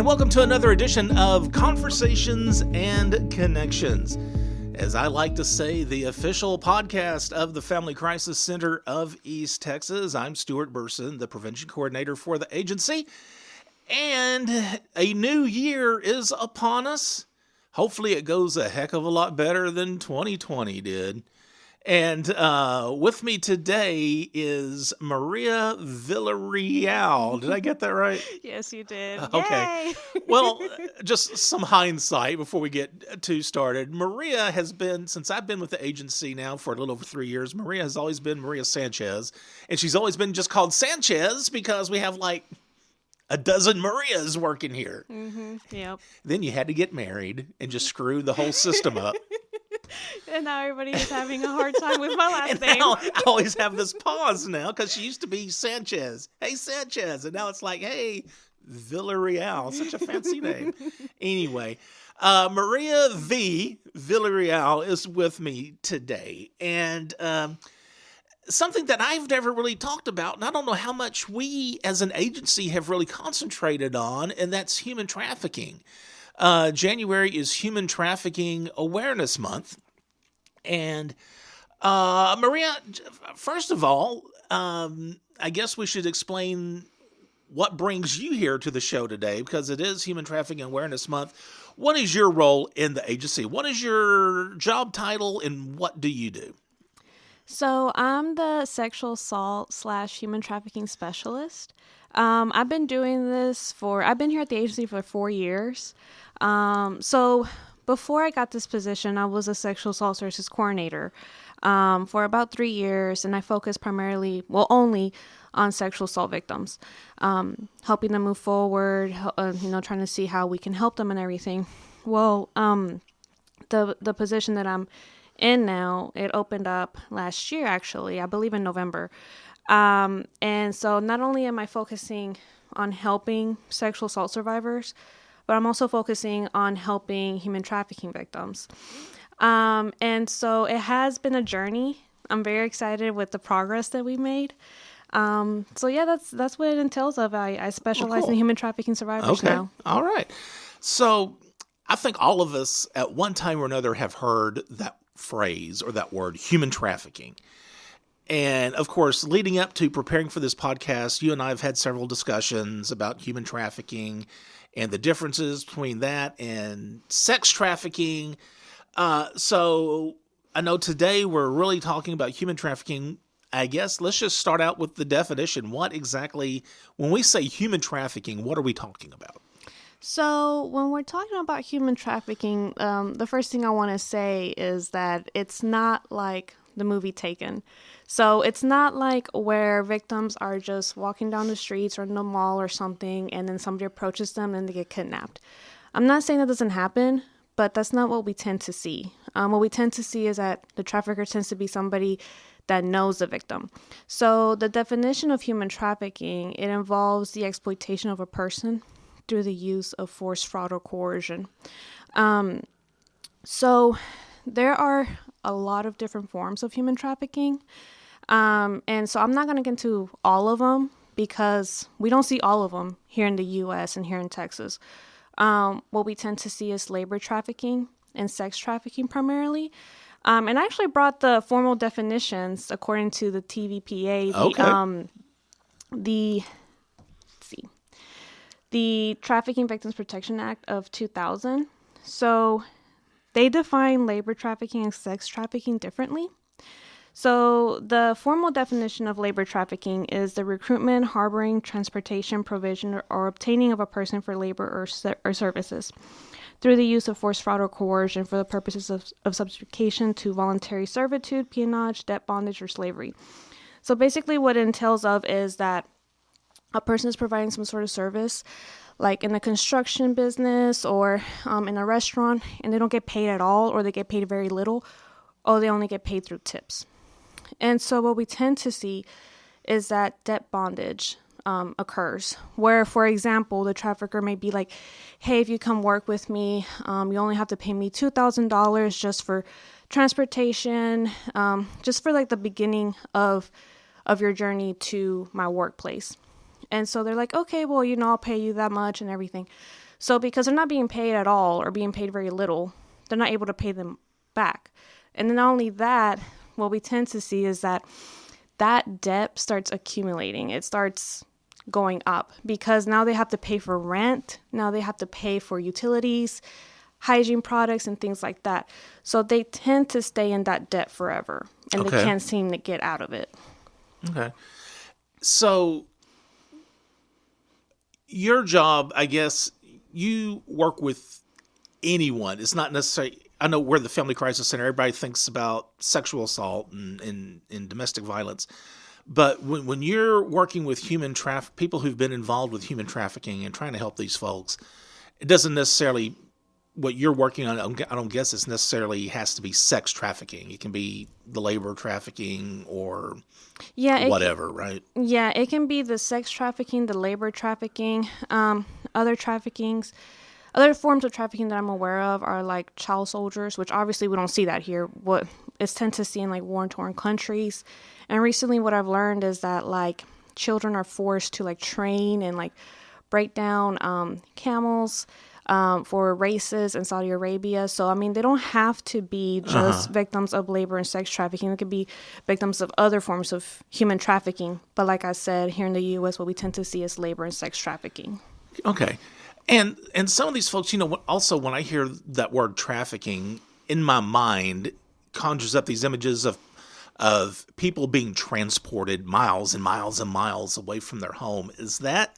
and welcome to another edition of Conversations and Connections. As I like to say, the official podcast of the Family Crisis Center of East Texas. I'm Stuart, the prevention coordinator for the agency, and a new year is upon us. Hopefully it goes a heck of a lot better than 2020 did. And with me today is Maria Villarreal. Did I get that right? Yes, you did. Okay. Yay! Well, just some hindsight before we get too started. Maria has been, since I've been with the agency now for a little over 3 years, Maria has always been Maria Sanchez. And she's always been just called Sanchez because we have like a dozen Marias working here. Mm-hmm. Yep. Then you had to get married and just screw the whole system up. And now everybody is having a hard time with my last And name. now I always have this pause now because she used to be Sanchez. Hey, Sanchez. And now it's like, hey, Villarreal. Such a fancy name. Anyway, Maria V. Villarreal is with me today. And something that I've never really talked about, and I don't know how much we as an agency have really concentrated on, and that's human trafficking. January is Human Trafficking Awareness Month. And Maria, first of all, I guess we should explain what brings you here to the show today, because it is Human Trafficking Awareness Month. What is your role in the agency? What is your job title, and what do you do? So I'm the sexual assault / human trafficking specialist. I've been doing this I've been here at the agency for 4 years. So before I got this position, I was a sexual assault services coordinator for about 3 years, and I focused only on sexual assault victims, helping them move forward, trying to see how we can help them and everything. Well, the position that I'm in now, it opened up last year, actually, I believe in November. And so not only am I focusing on helping sexual assault survivors, but I'm also focusing on helping human trafficking victims. And so it has been a journey. I'm very excited with the progress that we made. So yeah, that's what it entails of. I specialize in human trafficking survivors now. All right. So I think all of us at one time or another have heard that phrase or that word, human trafficking. And of course, leading up to preparing for this podcast, you and I have had several discussions about human trafficking and the differences between that and sex trafficking. So I know today we're really talking about human trafficking. I guess let's just start out with the definition. What exactly, when we say human trafficking, what are we talking about? So when we're talking about human trafficking, the first thing I want to say is that it's not like the movie Taken. So it's not like where victims are just walking down the streets or in the mall or something, and then somebody approaches them and they get kidnapped. I'm not saying that doesn't happen, but that's not what we tend to see. What we tend to see is that the trafficker tends to be somebody that knows the victim. So the definition of human trafficking, it involves the exploitation of a person through the use of force, fraud, or coercion. So there are a lot of different forms of human trafficking. And so I'm not going to get into all of them because we don't see all of them here in the U.S. and here in Texas. What we tend to see is labor trafficking and sex trafficking primarily. And I actually brought the formal definitions according to the TVPA, the Trafficking Victims Protection Act of 2000. So they define labor trafficking and sex trafficking differently. So the formal definition of labor trafficking is the recruitment, harboring, transportation, provision, or obtaining of a person for labor or services through the use of force, fraud, or coercion for the purposes of subjugation to voluntary servitude, peonage, debt bondage, or slavery. So basically what it entails of is that a person is providing some sort of service, like in a construction business or in a restaurant, and they don't get paid at all, or they get paid very little, or they only get paid through tips. And so what we tend to see is that debt bondage occurs, where, for example, the trafficker may be like, hey, if you come work with me, you only have to pay me $2,000 just for transportation, just for like the beginning of your journey to my workplace. And so they're like, okay, well, I'll pay you that much and everything. So because they're not being paid at all or being paid very little, they're not able to pay them back. And then not only that, what we tend to see is that debt starts accumulating. It starts going up because now they have to pay for rent. Now they have to pay for utilities, hygiene products, and things like that. So they tend to stay in that debt forever, and they can't seem to get out of it. Okay. So your job, I guess, you work with anyone. It's not necessarily, I know we're the Family Crisis Center. Everybody thinks about sexual assault and domestic violence. But when you're working with people who've been involved with human trafficking and trying to help these folks, it doesn't necessarily, what you're working on, I don't guess it's necessarily has to be sex trafficking. It can be the labor trafficking or whatever, right? Yeah, it can be the sex trafficking, the labor trafficking, other traffickings. Other forms of trafficking that I'm aware of are like child soldiers, which obviously we don't see that here. What it's tend to see in like war-torn countries. And recently what I've learned is that like children are forced to like train and like break down camels for races in Saudi Arabia. So, I mean, they don't have to be just victims of labor and sex trafficking. They could be victims of other forms of human trafficking. But like I said, here in the U.S., what we tend to see is labor and sex trafficking. Okay. And some of these folks, also when I hear that word trafficking, in my mind conjures up these images of people being transported miles and miles and miles away from their home. Is that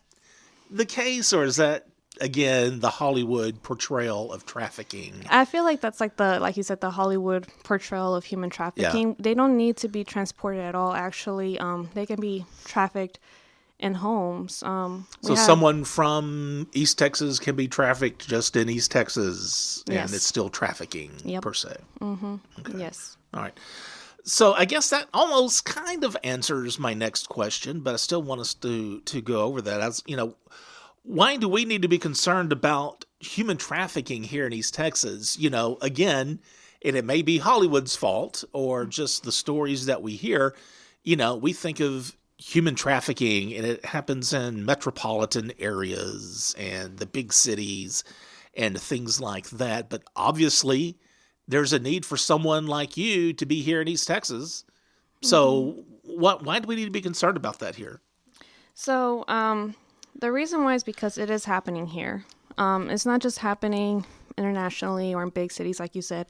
the case, or is that, again, the Hollywood portrayal of trafficking? I feel like that's like you said, the Hollywood portrayal of human trafficking. Yeah. They don't need to be transported at all, actually. They can be trafficked in homes. So someone from East Texas can be trafficked just in East Texas, and it's still trafficking per se. Mm-hmm. Okay. Yes. All right. So I guess that almost kind of answers my next question, but I still want us to go over that. As why do we need to be concerned about human trafficking here in East Texas? Again, and it may be Hollywood's fault or just the stories that we hear. We think of human trafficking, and it happens in metropolitan areas and the big cities and things like that. But obviously, there's a need for someone like you to be here in East Texas. So why do we need to be concerned about that here? So the reason why is because it is happening here. It's not just happening internationally or in big cities, like you said.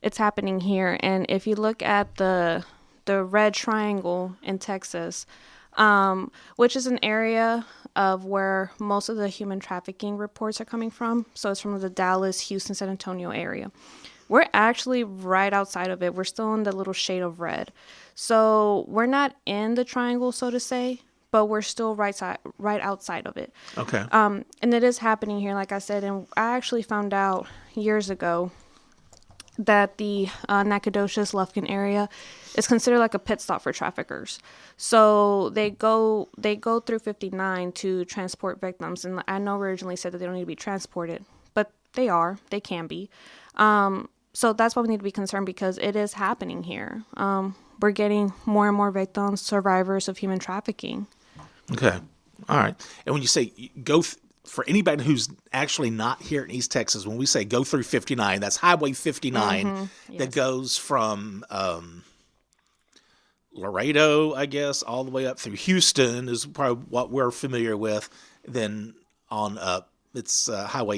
It's happening here. And if you look at the red triangle in Texas, which is an area of where most of the human trafficking reports are coming from. So it's from the Dallas, Houston, San Antonio area. We're actually right outside of it. We're still in the little shade of red. So we're not in the triangle, so to say, but we're still right outside of it. Okay. And it is happening here, like I said. And I actually found out years ago that the Nacogdoches, Lufkin area is considered like a pit stop for traffickers. So they go through 59 to transport victims. And I know originally said that they don't need to be transported, but they can be. So that's why we need to be concerned, because it is happening here. We're getting more and more victims, survivors of human trafficking. Okay. All right. And when you say for anybody who's actually not here in East Texas, when we say go through 59, that's Highway 59 that goes from Laredo, I guess, all the way up through Houston is probably what we're familiar with. Then on up, it's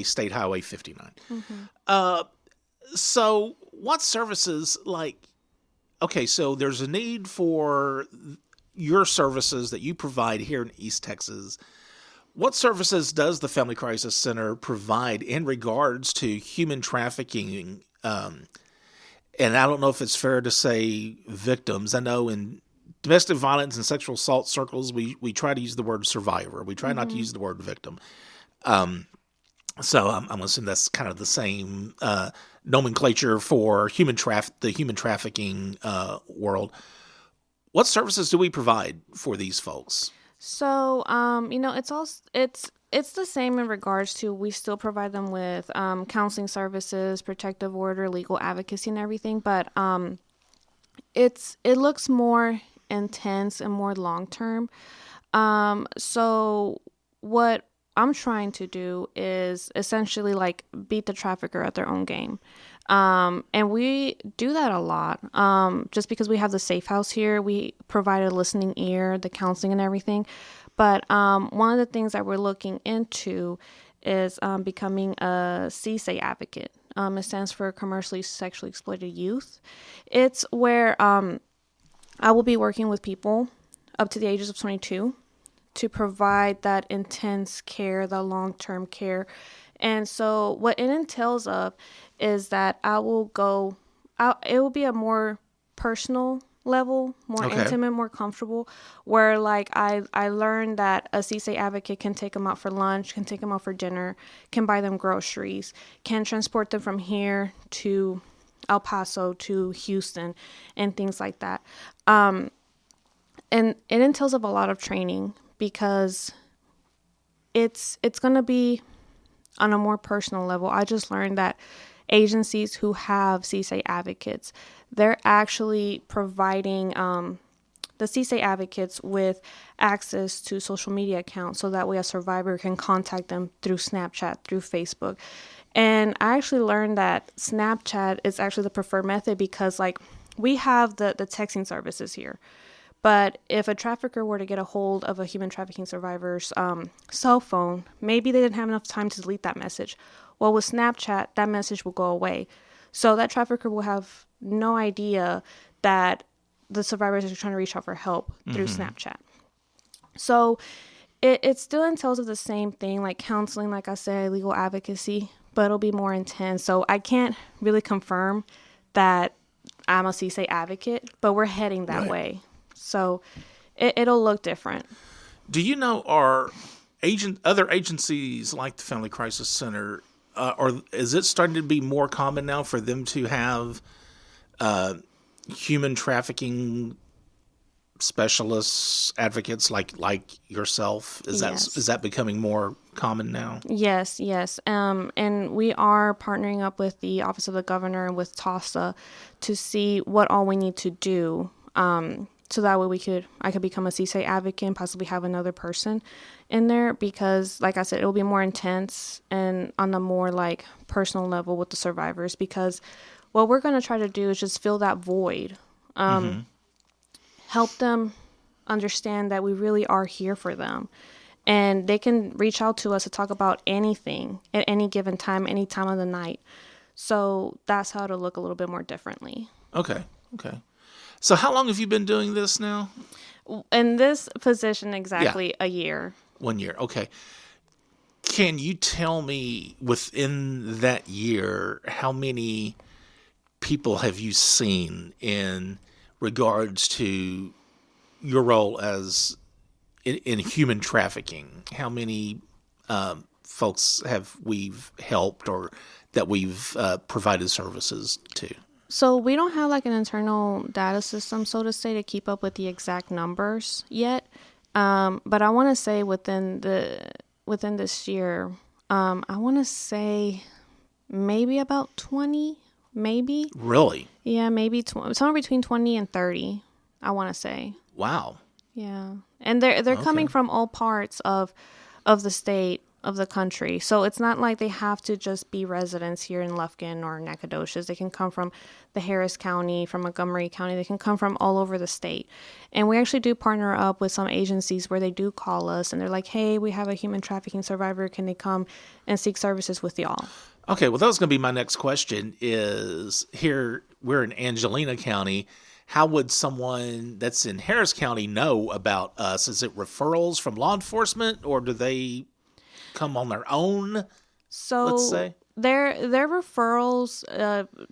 State Highway 59. So what services, so there's a need for your services that you provide here in East Texas. What services does the Family Crisis Center provide in regards to human trafficking? And I don't know if it's fair to say victims. I know in domestic violence and sexual assault circles, we try to use the word survivor. We try not to use the word victim. So I'm assuming that's kind of the same nomenclature for the human trafficking world. What services do we provide for these folks? So, it's the same in regards to, we still provide them with counseling services, protective order, legal advocacy, and everything. But it looks more intense and more long term. So what I'm trying to do is essentially like beat the trafficker at their own game. And we do that a lot. Just because we have the safe house here, we provide a listening ear, the counseling and everything. But one of the things that we're looking into is becoming a CSA advocate. It stands for Commercially Sexually Exploited Youth. It's where I will be working with people up to the ages of 22 to provide that intense care, the long-term care. And so what it entails of is that it will be a more personal level, more intimate, more comfortable, where like I learned that a CSA advocate can take them out for lunch, can take them out for dinner, can buy them groceries, can transport them from here to El Paso to Houston and things like that. And it entails of a lot of training because it's going to be on a more personal level. I just learned that agencies who have CSA advocates, they're actually providing the CSA advocates with access to social media accounts so that way a survivor can contact them through Snapchat, through Facebook. And I actually learned that Snapchat is actually the preferred method because like we have the texting services here. But if a trafficker were to get a hold of a human trafficking survivor's cell phone, maybe they didn't have enough time to delete that message. Well, with Snapchat, that message will go away. So that trafficker will have no idea that the survivor is trying to reach out for help through Snapchat. So it still entails of the same thing, like counseling, like I said, legal advocacy, but it'll be more intense. So I can't really confirm that I'm a CSA advocate, but we're heading that way. So it'll look different. Do you know, are other agencies like the Family Crisis Center, or is it starting to be more common now for them to have human trafficking specialists, advocates like yourself? Is that becoming more common now? Yes. And we are partnering up with the Office of the Governor and with TASA to see what all we need to do. So that way I could become a CSA advocate and possibly have another person in there because, like I said, it will be more intense and on a more like personal level with the survivors because what we're going to try to do is just fill that void, help them understand that we really are here for them and they can reach out to us to talk about anything at any given time, any time of the night. So that's how it'll look a little bit more differently. Okay. So how long have you been doing this now? In this position, exactly a year. 1 year. Okay. Can you tell me within that year, how many people have you seen in regards to your role as in human trafficking? How many folks have we've helped or that we've provided services to? So we don't have like an internal data system, so to say, to keep up with the exact numbers yet. But I want to say within this year, I want to say maybe about 20, maybe. Really? Yeah, maybe somewhere between 20 and 30, I want to say. Wow. Yeah. And they're coming from all parts of the state, of the country. So it's not like they have to just be residents here in Lufkin or Nacogdoches. They can come from the Harris County, from Montgomery County. They can come from all over the state. And we actually do partner up with some agencies where they do call us and they're like, hey, we have a human trafficking survivor. Can they come and seek services with y'all? Okay, well, that was going to be my next question is here, we're in Angelina County. How would someone that's in Harris County know about us? Is it referrals from law enforcement or do they come on their own? So let's say they're referrals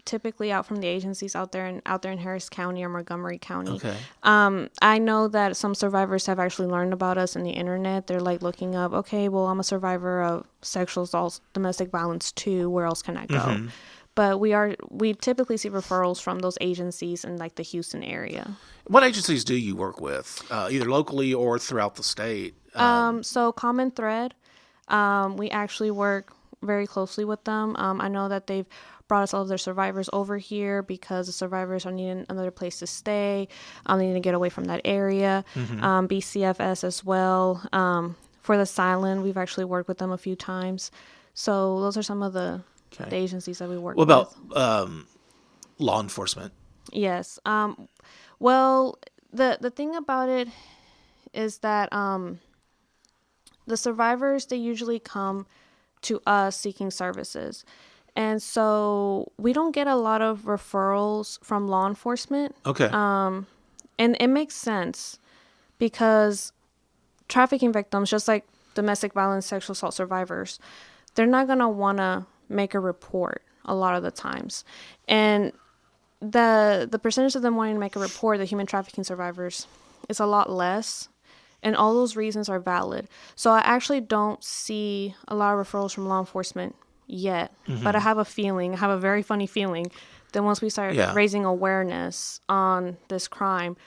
typically out from the agencies out there in Harris County or Montgomery County. Okay. I know that some survivors have actually learned about us on the internet. They're like looking up, okay, well, I'm a survivor of sexual assault, domestic violence too. Where else can I go? But we typically see referrals from those agencies in like the Houston area. What agencies do you work with, either locally or throughout the state? So Common Thread. We actually work very closely with them. I know that they've brought us all of their survivors over here because the survivors are needing another place to stay. They need to get away from that area. BCFS as well. For the silent, we've actually worked with them a few times. So those are some of the agencies that we work What with. about law enforcement? Yes. Well, the thing about it is that the survivors, they usually come to us seeking services. And so we don't get a lot of referrals from law enforcement. Okay. And it makes sense because trafficking victims, just like domestic violence, sexual assault survivors, they're not going to want to make a report a lot of the times. And the percentage of them wanting to make a report, the human trafficking survivors, is a lot less. And all those reasons are valid. So I actually don't see a lot of referrals from law enforcement yet. But I have a very funny feeling that once we start raising awareness on this crime,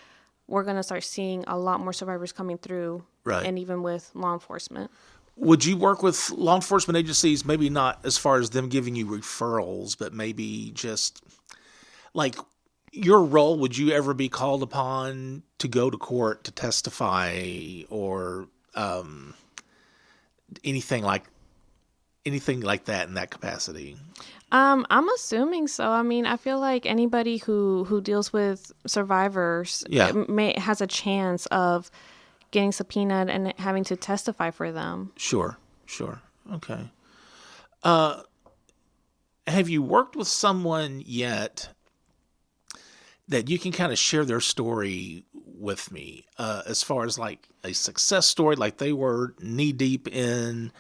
we're going to start seeing a lot more survivors coming through. Right. And even with law enforcement. Would you work with law enforcement agencies, maybe not as far as them giving you referrals, but maybe just like your role? Would you ever be called upon to go to court to testify or anything like that in that capacity? I'm assuming so. I mean, I feel like anybody who deals with survivors has a chance of getting subpoenaed and having to testify for them. Sure. Okay. Have you worked with someone yet that you can kind of share their story with me, as far as like a success story, like they were knee deep in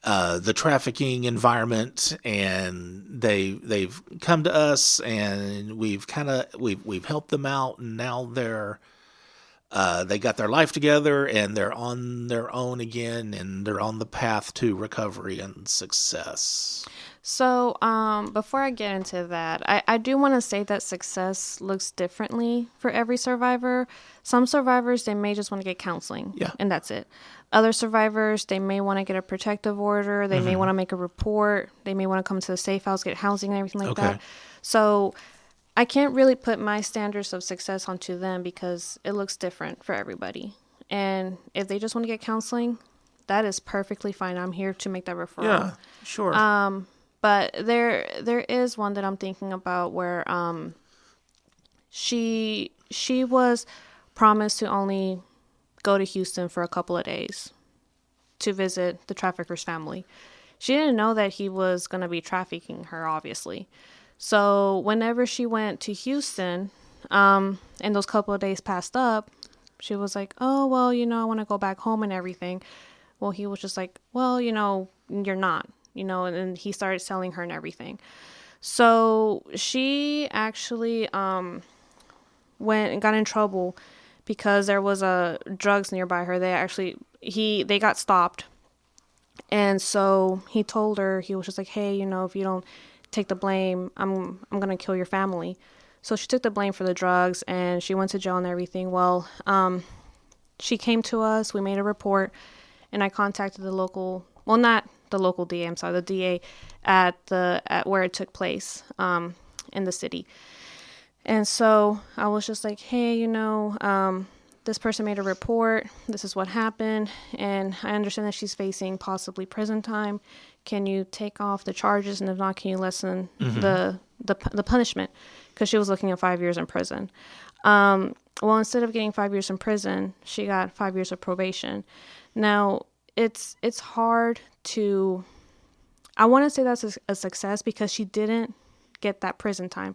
the trafficking environment and they've come to us and we've helped them out, and now they got their life together and they're on their own again and they're on the path to recovery and success? So, before I get into that, I do want to say that success looks differently for every survivor. Some survivors, they may just want to get counseling, and that's it. Other survivors, they may want to get a protective order. They may want to make a report. They may want to come to the safe house, get housing and everything like that. So I can't really put my standards of success onto them because it looks different for everybody. And if they just want to get counseling, that is perfectly fine. I'm here to make that referral. Yeah, sure. But there is one that I'm thinking about where she was promised to only go to Houston for a couple of days to visit the trafficker's family. She didn't know that he was going to be trafficking her, obviously. So whenever she went to Houston, and those couple of days passed up, she was like, oh, well, I want to go back home and everything. Well, he was just like, well, you're not. And then he started selling her and everything. So she actually went and got in trouble because there was drugs nearby her. They got stopped. And so he told her, he was just like, hey, if you don't take the blame, I'm going to kill your family. So she took the blame for the drugs and she went to jail and everything. Well, she came to us, we made a report, and I contacted the local, well, not the local DA, I'm sorry, the DA at where it took place, in the city. And so I was just like, hey, this person made a report. This is what happened. And I understand that she's facing possibly prison time. Can you take off the charges? And if not, can you lessen the punishment? Because she was looking at 5 years in prison. Well, instead of getting 5 years in prison, she got 5 years of probation. Now, it's hard to, I want to say that's a success because she didn't get that prison time.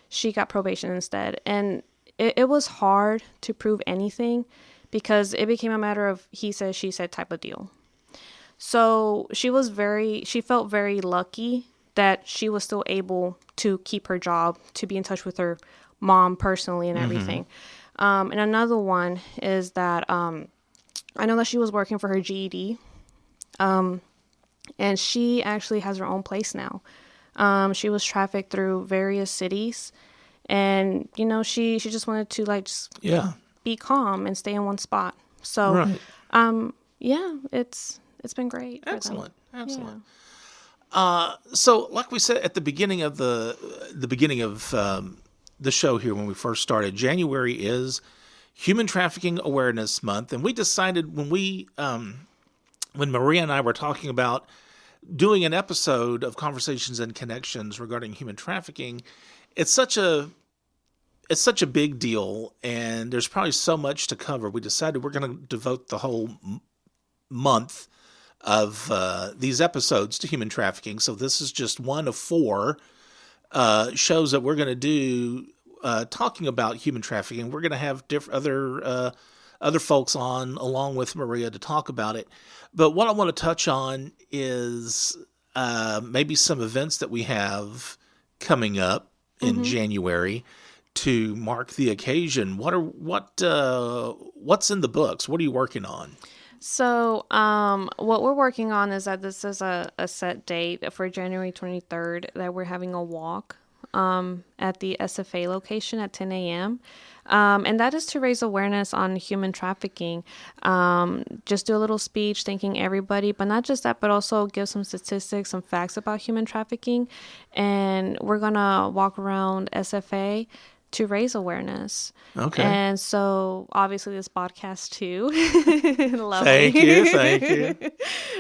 She got probation instead. And it was hard to prove anything because it became a matter of he said, she said type of deal. So she felt very lucky that she was still able to keep her job, to be in touch with her mom personally and everything. And another one is that I know that she was working for her GED, and she actually has her own place now. She was trafficked through various cities, and she just wanted to be calm and stay in one spot. So, it's been great. Excellent. So, like we said at the beginning of the show here when we first started, January is Human Trafficking Awareness Month, and we decided when we when Maria and I were talking about doing an episode of Conversations and Connections regarding human trafficking, it's such a big deal, and there's probably so much to cover. We decided we're going to devote the whole month of these episodes to human trafficking. So this is just one of 4 shows that we're going to do talking about human trafficking. We're going to have other folks on along with Maria to talk about it. But what I want to touch on is maybe some events that we have coming up in January to mark the occasion. What's in the books? What are you working on? So, what we're working on is that this is a set date for January 23rd that we're having a walk at the SFA location at 10 a.m. And that is to raise awareness on human trafficking. Just do a little speech thanking everybody, but not just that, but also give some statistics, some facts about human trafficking. And we're going to walk around SFA to raise awareness. Okay. And so obviously this podcast too. Lovely. Thank you.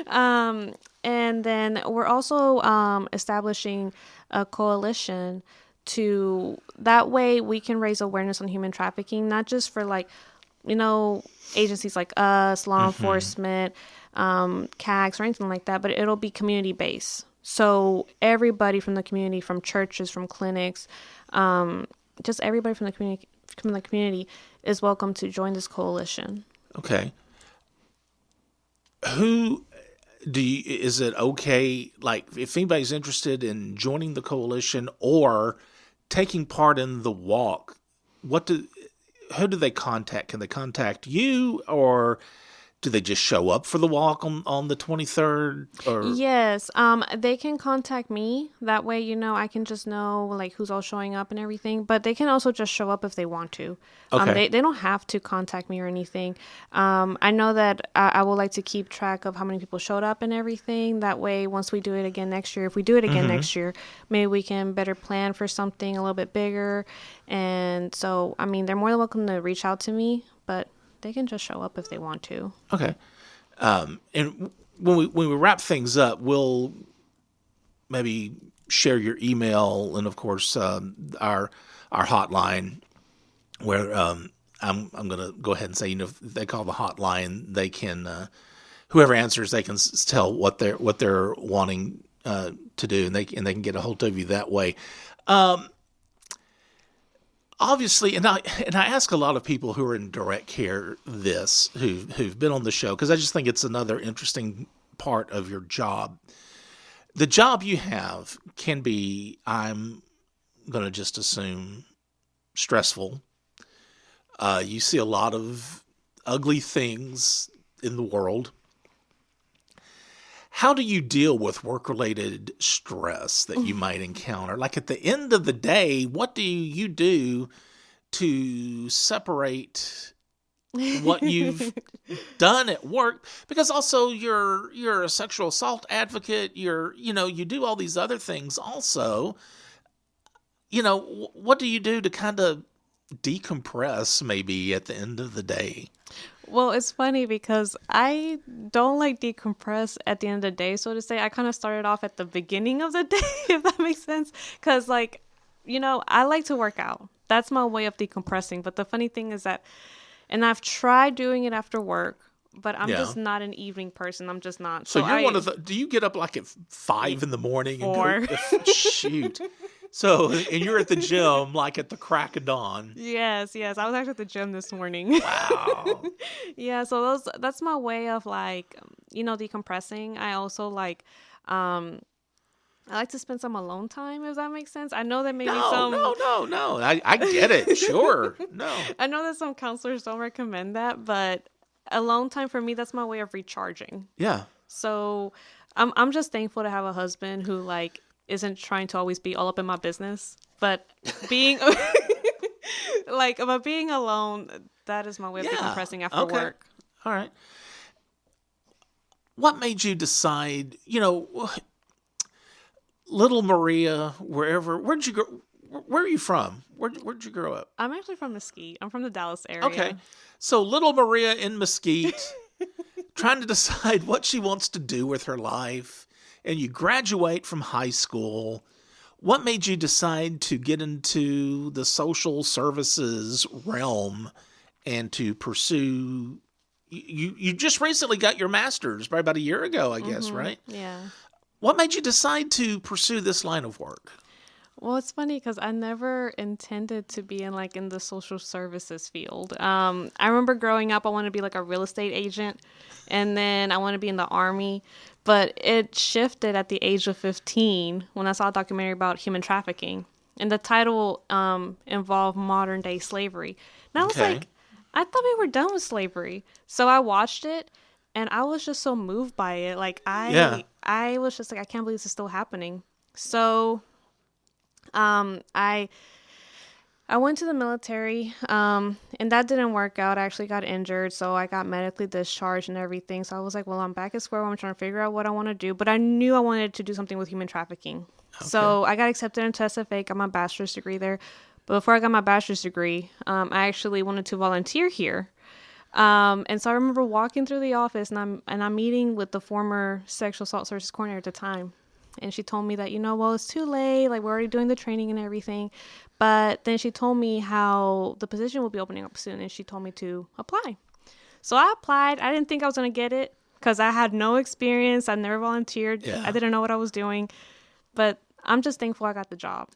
And then we're also establishing a coalition to that way we can raise awareness on human trafficking, not just for agencies like us, law enforcement, CACs or anything like that, but it'll be community based. So everybody from the community, from churches, from clinics, just everybody from the community is welcome to join this coalition. Okay. Is it okay, like, if anybody's interested in joining the coalition or taking part in the walk, who do they contact? Can they contact you, or do they just show up for the walk on the 23rd? Or yes, they can contact me. That way, I can just know like who's all showing up and everything. But they can also just show up if they want to. Okay. They don't have to contact me or anything. I know that I would like to keep track of how many people showed up and everything. That way, once we do it again next year, if we do it again next year, maybe we can better plan for something a little bit bigger. And so, they're more than welcome to reach out to me, but they can just show up if they want to. Okay. And when we wrap things up, we'll maybe share your email and, of course, our hotline, where I'm going to go ahead and say, if they call the hotline, they can whoever answers, they can tell what they're wanting to do, and they can get a hold of you that way. Obviously, and I ask a lot of people who are in direct care who've been on the show, because I just think it's another interesting part of your job. The job you have can be, I'm going to just assume, stressful. You see a lot of ugly things in the world. How do you deal with work-related stress that you might encounter? Like, at the end of the day, what do you do to separate what you've done at work? Because also you're a sexual assault advocate. You do all these other things also. What do you do to kind of decompress maybe at the end of the day? Well, it's funny because I don't like decompress at the end of the day, so to say. I kind of started off at the beginning of the day, if that makes sense. Because, I like to work out. That's my way of decompressing. But the funny thing is that, and I've tried doing it after work, but I'm just not an evening person. I'm just not. So you're one of the, do you get up like at 5 in the morning? 4. And go, shoot. So, and you're at the gym like at the crack of dawn. Yes. I was actually at the gym this morning. Wow. Yeah, so that's my way of decompressing. I also I like to spend some alone time, if that makes sense. I know that maybe No. I get it. Sure. No. I know that some counselors don't recommend that, but alone time for me, that's my way of recharging. Yeah. So I'm just thankful to have a husband who isn't trying to always be all up in my business, but being being alone, that is my way of decompressing after work. All right. What made you decide, little Maria, where are you from? Where'd you grow up? I'm actually from Mesquite. I'm from the Dallas area. Okay. So little Maria in Mesquite trying to decide what she wants to do with her life, and you graduate from high school. What made you decide to get into the social services realm and to pursue? You just recently got your master's, probably about a year ago, I guess, right? Yeah. What made you decide to pursue this line of work? Well, it's funny because I never intended to be in the social services field. I remember growing up, I wanted to be like a real estate agent, and then I wanted to be in the Army. But it shifted at the age of 15 when I saw a documentary about human trafficking, and the title involved modern day slavery. And I was like, I thought we were done with slavery. So I watched it, and I was just so moved by it. Like I was just like, I can't believe this is still happening. So I went to the military, and that didn't work out. I actually got injured, so I got medically discharged and everything. So I was like, well, I'm back at square one. I'm trying to figure out what I want to do, but I knew I wanted to do something with human trafficking. Okay. So I got accepted into SFA, got my bachelor's degree there. But before I got my bachelor's degree, I actually wanted to volunteer here. And so I remember walking through the office, and I'm meeting with the former sexual assault services coordinator at the time. And she told me that, well, it's too late. Like, we're already doing the training and everything. But then she told me how the position will be opening up soon. And she told me to apply. So I applied. I didn't think I was going to get it because I had no experience. I never volunteered. Yeah. I didn't know what I was doing. But I'm just thankful I got the job.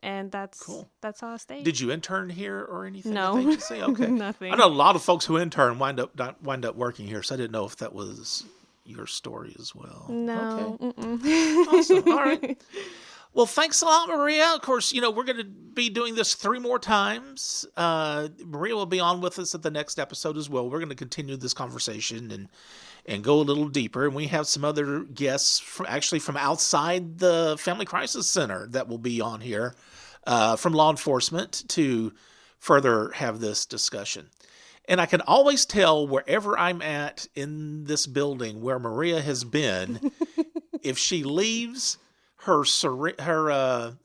And that's cool. That's how I stayed. Did you intern here or anything? No. Okay. Nothing. I know a lot of folks who intern wind up working here. So I didn't know if that was your story as well. No. Okay. Awesome. All right. Well, thanks a lot, Maria. Of course, we're going to be doing this 3 more times. Maria will be on with us at the next episode as well. We're going to continue this conversation and go a little deeper. And we have some other guests from outside the Family Crisis Center that will be on here from law enforcement to further have this discussion. And I can always tell wherever I'm at in this building where Maria has been, if she leaves her Selena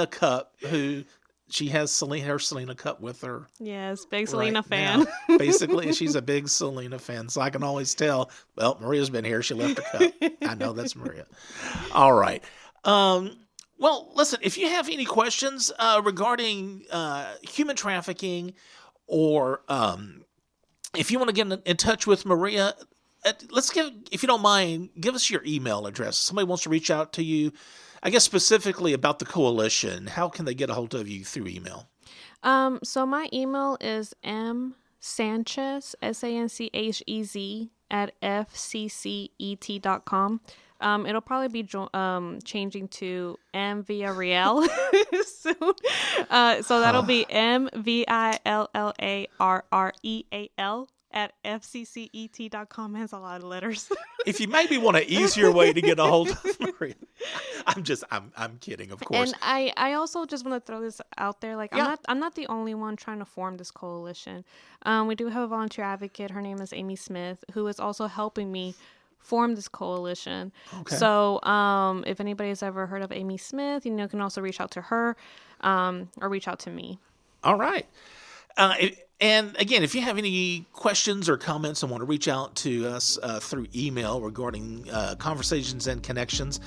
cup, who she has her Selena cup with her. Yes, big Selena fan. Basically, she's a big Selena fan. So I can always tell, well, Maria's been here. She left her cup. I know that's Maria. All right. Well, listen, if you have any questions regarding human trafficking or if you want to get in touch with Maria, if you don't mind, give us your email address. Somebody wants to reach out to you, I guess specifically about the coalition. How can they get a hold of you through email? So my email is msanchez, SANCHEZ, @fccet.com. It'll probably be changing to M Villarreal soon. So that'll be MVILLARREAL @fccet.com. Has a lot of letters. If you maybe want an easier way to get a hold of Maria, I'm kidding, of course. And I also just want to throw this out there. Like, I'm not the only one trying to form this coalition. We do have a volunteer advocate. Her name is Amy Smith, who is also helping me form this coalition. Okay. So if anybody has ever heard of Amy Smith, you can also reach out to her or reach out to me. All right. And again, if you have any questions or comments and want to reach out to us through email regarding Conversations and Connections,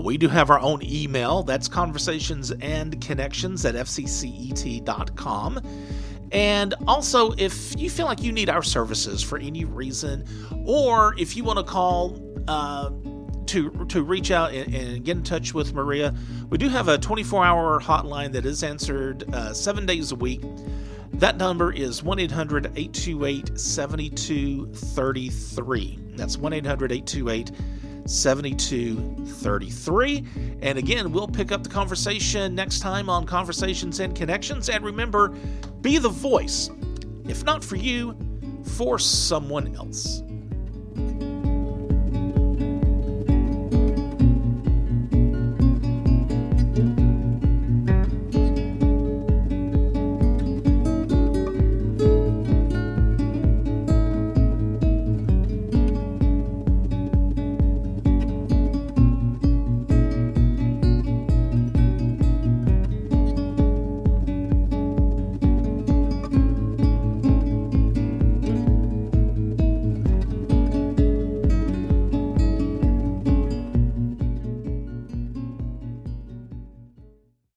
we do have our own email. That's conversationsandconnections@fccet.com. And also, if you feel like you need our services for any reason, or if you want to call to reach out and get in touch with Maria, we do have a 24-hour hotline that is answered 7 days a week. That number is 1-800-828-7233. That's 1-800-828-7233. And again, we'll pick up the conversation next time on Conversations and Connections. And remember, be the voice, if not for you, for someone else.